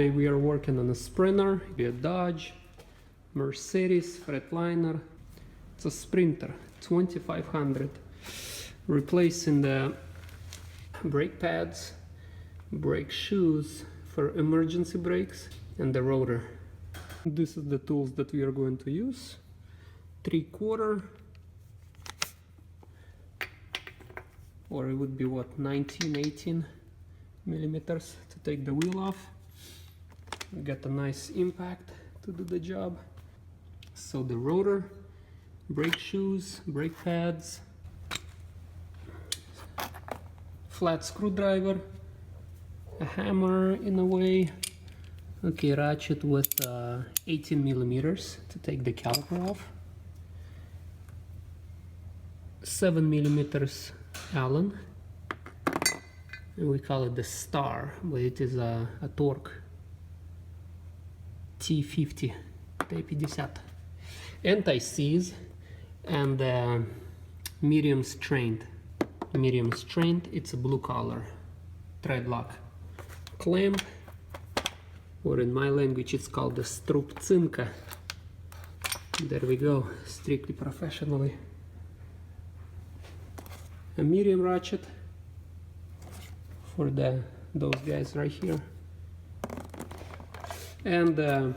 Today we are working on a Sprinter, a Dodge, Mercedes, Freightliner. It's a Sprinter 2500, replacing the brake pads, brake shoes for emergency brakes, and the rotor. This is the tools that we are going to use. 3/4, or it would be what, 19, 18 millimeters to take the wheel off. We got a nice impact to do the job. So the rotor, brake shoes, brake pads, flat screwdriver, a hammer in a way, okay, ratchet with 18 millimeters to take the caliper off, 7 millimeters Allen, and we call it the star, but it is a torque T50, T50, anti-seize, and medium strength. Medium strength, it's a blue color thread lock clamp, or in my language it's called the strupcinka. There we go, strictly professionally. A medium ratchet for those guys right here, and a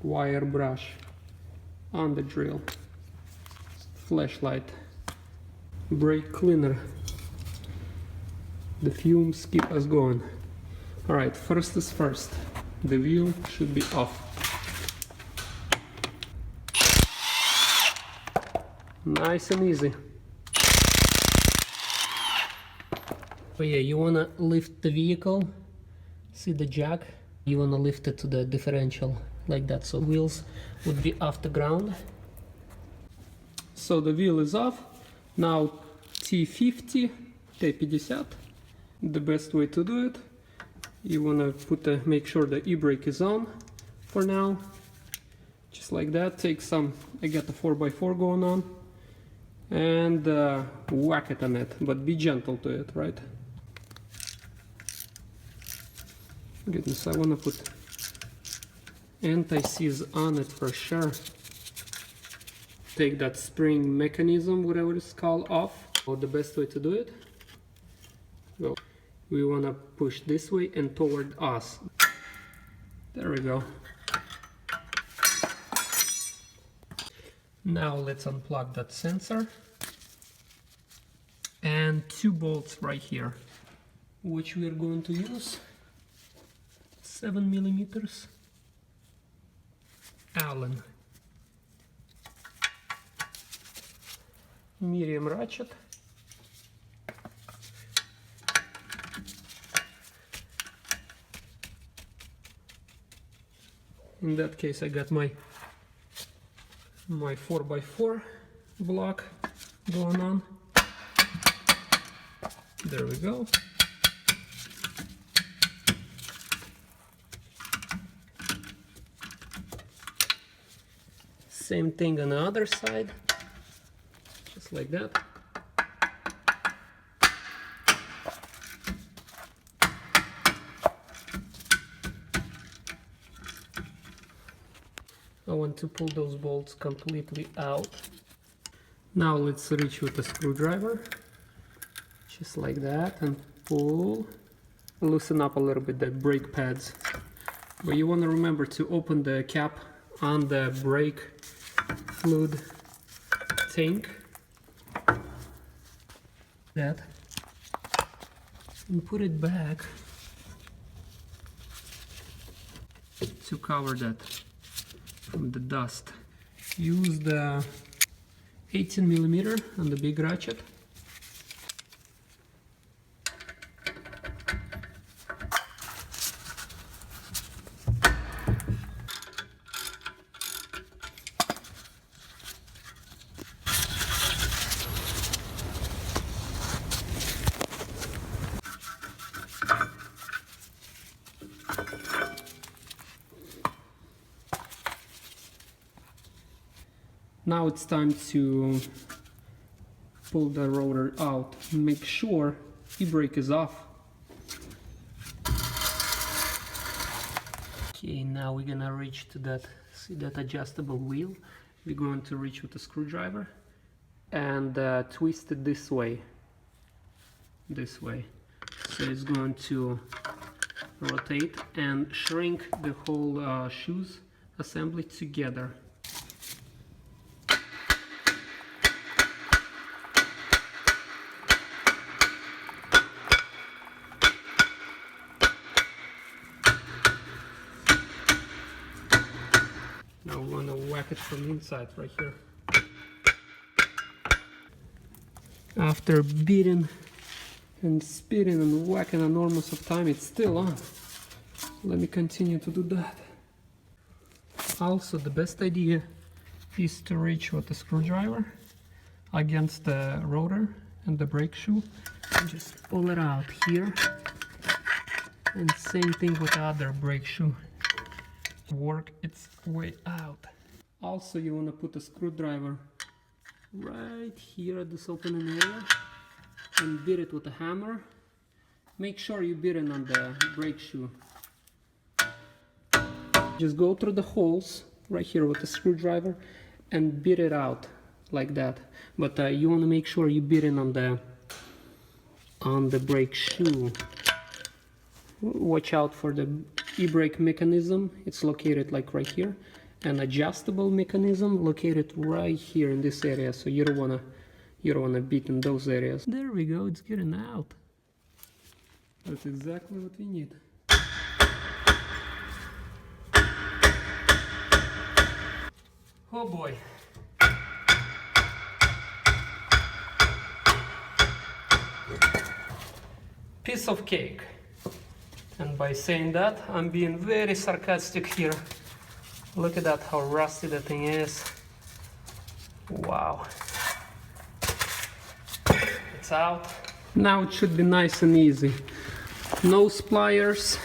wire brush on the drill, flashlight, brake cleaner. The fumes keep us going. Alright, first is first, the wheel should be off. Nice and easy. But yeah, you wanna lift the vehicle, see the jack, you wanna lift it to the differential like that, so wheels would be off the ground. So the wheel is off. Now T50, T50, the best way to do it, you wanna make sure the e-brake is on for now, just like that. Take some, I got the 4x4 going on, and whack it on it, but be gentle to it, right? Goodness, I wanna put anti-seize on it for sure. Take that spring mechanism, whatever it's called, off. Or the best way to do it, well, we wanna push this way and toward us. There we go. Now let's unplug that sensor, and 2 bolts right here, which we are going to use 7 millimeters Allen, medium ratchet, in that case I got my 4x4 block going on. There we go. Same thing on the other side, just like that. I want to pull those bolts completely out. Now let's reach with a screwdriver, just like that, and pull. Loosen up a little bit the brake pads. But you want to remember to open the cap on the brake fluid tank, that, and put it back to cover that from the dust. Use the 18 millimeter on the big ratchet. Now it's time to pull the rotor out. Make sure e-brake is off. Okay, now we're gonna reach to that, see that adjustable wheel. We're going to reach with a screwdriver and twist it this way. So it's going to rotate and shrink the whole shoes assembly together. Now we're going to whack it from inside right here. After beating and spitting and whacking enormous of time, it's still on. Let me continue to do that. Also, the best idea is to reach with the screwdriver against the rotor and the brake shoe and just pull it out here. And same thing with the other brake shoe. Work its way out. Also, you want to put a screwdriver right here at this opening area and beat it with a hammer. Make sure you beat it on the brake shoe. Just go through the holes right here with the screwdriver and beat it out like that. But you want to make sure you beat it on the brake shoe. Watch out for the e-brake mechanism. It's located like right here. An adjustable mechanism located right here in this area. So you don't wanna beat in those areas. There we go. It's getting out. That's exactly what we need. Oh boy. Piece of cake. And by saying that, I'm being very sarcastic here. Look at that, how rusty that thing is. Wow. It's out. Now it should be nice and easy. No pliers.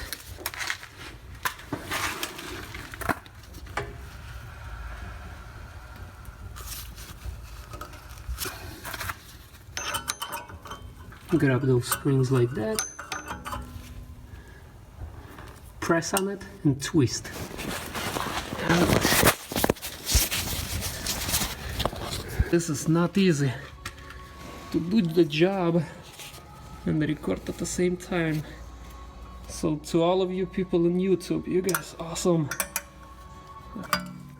Grab those springs like that. Press on it and twist. This is not easy to do the job and record at the same time. So to all of you people on YouTube, you guys awesome.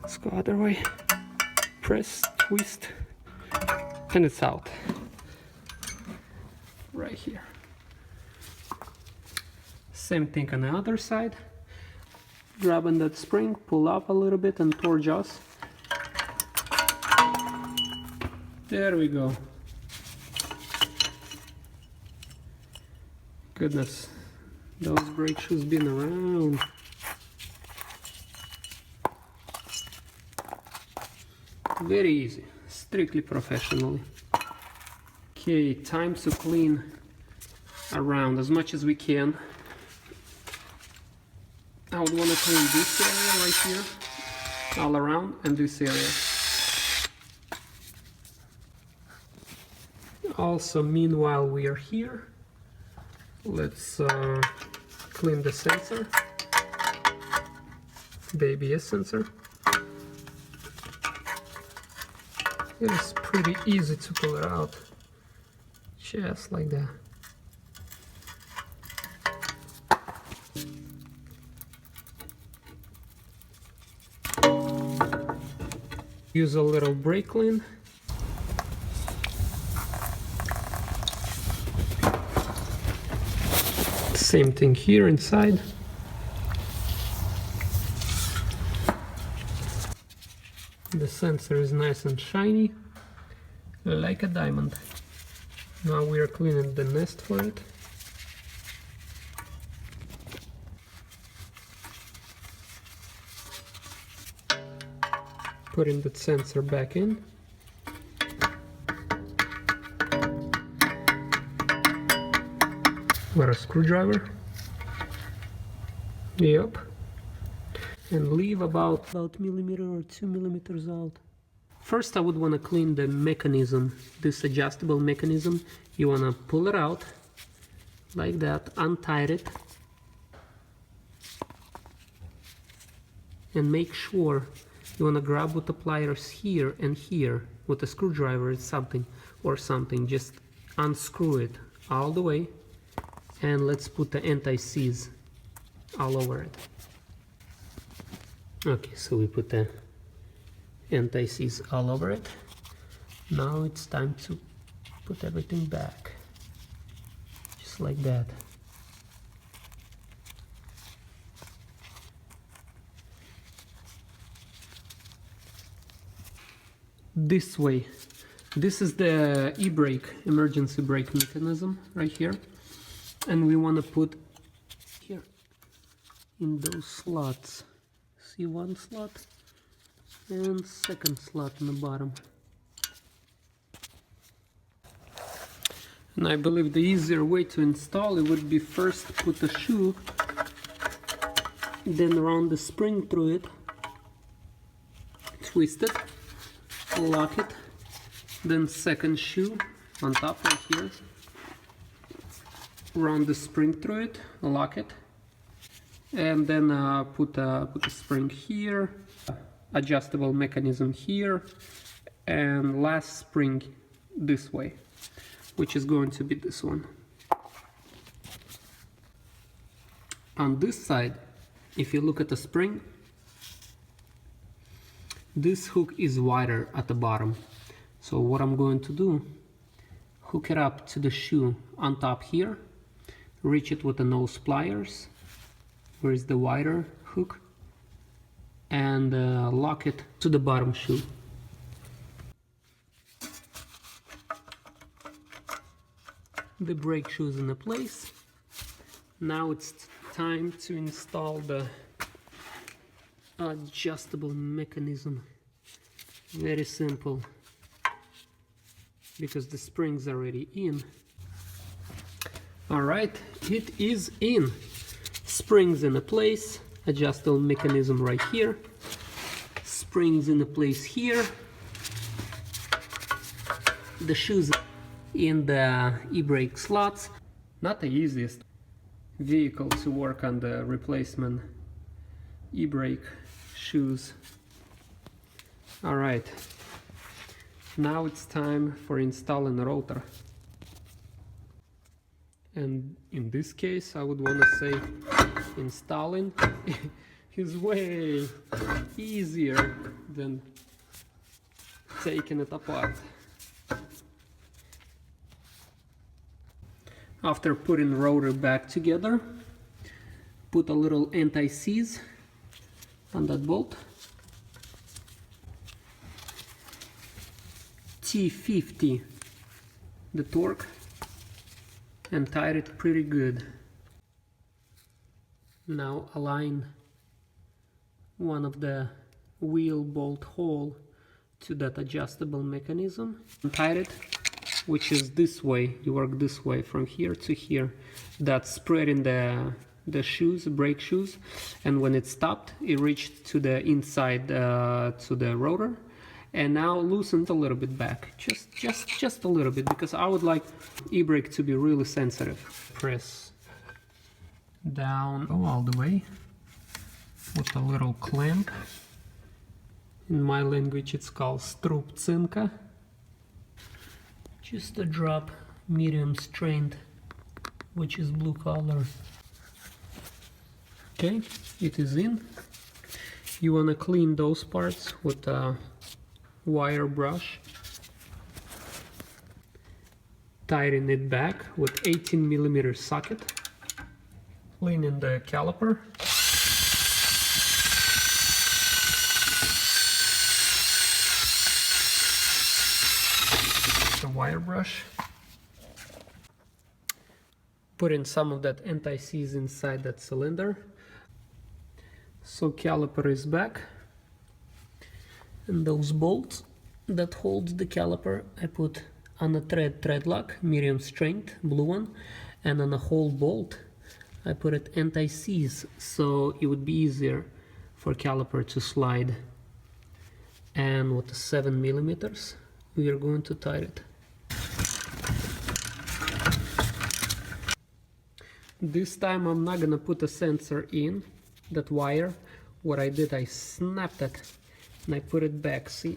Let's go other way. Press, twist, and it's out. Right here. Same thing on the other side. Grabbing that spring, pull up a little bit and torque us. There we go. Goodness, those brake shoes been around. Very easy, strictly professionally. Okay, time to clean around as much as we can. I would want to clean this area right here, all around, and this area. Also, meanwhile we are here, let's clean the sensor, the ABS sensor. It is pretty easy to pull it out, just like that. Use a little brake clean. Same thing here inside. The sensor is nice and shiny, like a diamond. Now we are cleaning the nest for it. Putting the sensor back in. With a screwdriver. Yep. And leave about millimeter or 2 millimeters out. First I would want to clean the mechanism, this adjustable mechanism. You want to pull it out like that, untie it. and make sure you want to grab with the pliers here and here. With a screwdriver or something, just unscrew it all the way, and let's put the anti-seize all over it. Okay, so we put the anti-seize all over it. Now it's time to put everything back, just like that. This way. This is the e-brake, emergency brake mechanism right here, and we want to put here in those slots. See, one slot and second slot in the bottom. And I believe the easier way to install it would be first put the shoe, then run the spring through it, twist it, lock it, then second shoe on top right here, run the spring through it, lock it, and then put a spring here, adjustable mechanism here, and last spring this way, which is going to be this one. On this side, if you look at the spring, this hook is wider at the bottom. So what I'm going to do, hook it up to the shoe on top here, reach it with the nose pliers, where is the wider hook, and lock it to the bottom shoe. The brake shoe is in place. Now it's time to install the adjustable mechanism. Very simple, because the spring's already in. All right, it is in. Springs in place, adjustable mechanism right here, springs in place here, the shoes in the e-brake slots. Not the easiest vehicle to work on the replacement e-brake shoes. All right, now it's time for installing the rotor. And in this case, I would want to say installing is way easier than taking it apart. After putting the rotor back together, put a little anti-seize on that bolt. T50 the torque, and tied it pretty good. Now align one of the wheel bolt hole to that adjustable mechanism and tie it, which is this way. You work this way from here to here. That's spreading the shoes, brake shoes, and when it stopped, it reached to the inside to the rotor. And now loosen a little bit back, just a little bit, because I would like e-brake to be really sensitive. Press down, go all the way with a little clamp. In my language it's called strupcinka. Just a drop, medium strength, which is blue color. Okay, it is in. You want to clean those parts with a wire brush, tighten it back with 18mm socket, cleaning the caliper, the wire brush, putting some of that anti-seize inside that cylinder. So caliper is back. And those bolts that hold the caliper, I put on a thread lock, medium strength, blue one, and on a whole bolt I put it anti-seize, so it would be easier for caliper to slide. And with the 7mm we are going to tie it. This time I'm not gonna put a sensor in that wire. what I did, I snapped it and I put it back, see,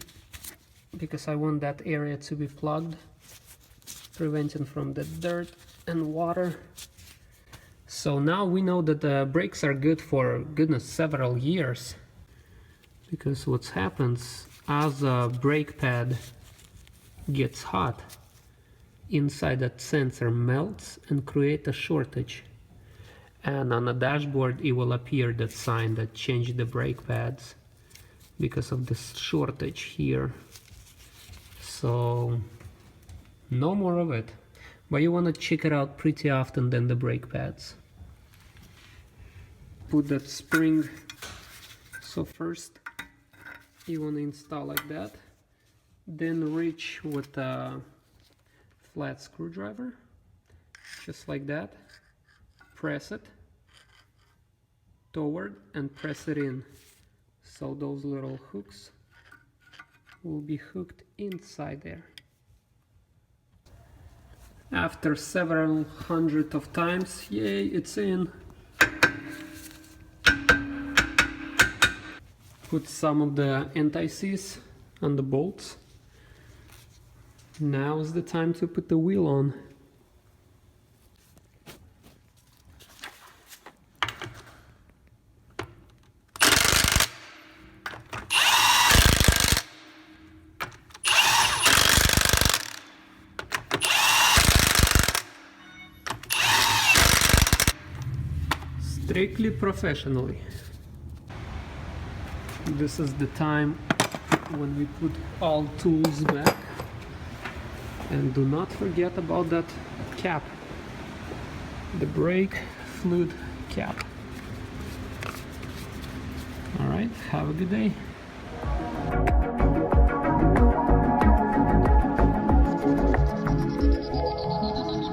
because I want that area to be plugged, preventing from the dirt and water. So now we know that the brakes are good for, goodness, several years, because what happens as a brake pad gets hot, inside that sensor melts and create a shortage, and on the dashboard it will appear that sign that changed the brake pads because of this shortage here. So no more of it, but you want to check it out pretty often than the brake pads. Put that spring, so first you want to install like that, then reach with a flat screwdriver, just like that, press it toward and press it in, so those little hooks will be hooked inside there. After several hundred of times, yay, it's in. Put some of the anti-seize on the bolts. Now is the time to put the wheel on. Strictly professionally. This is the time when we put all tools back. And do not forget about that cap, the brake fluid cap. All right, have a good day.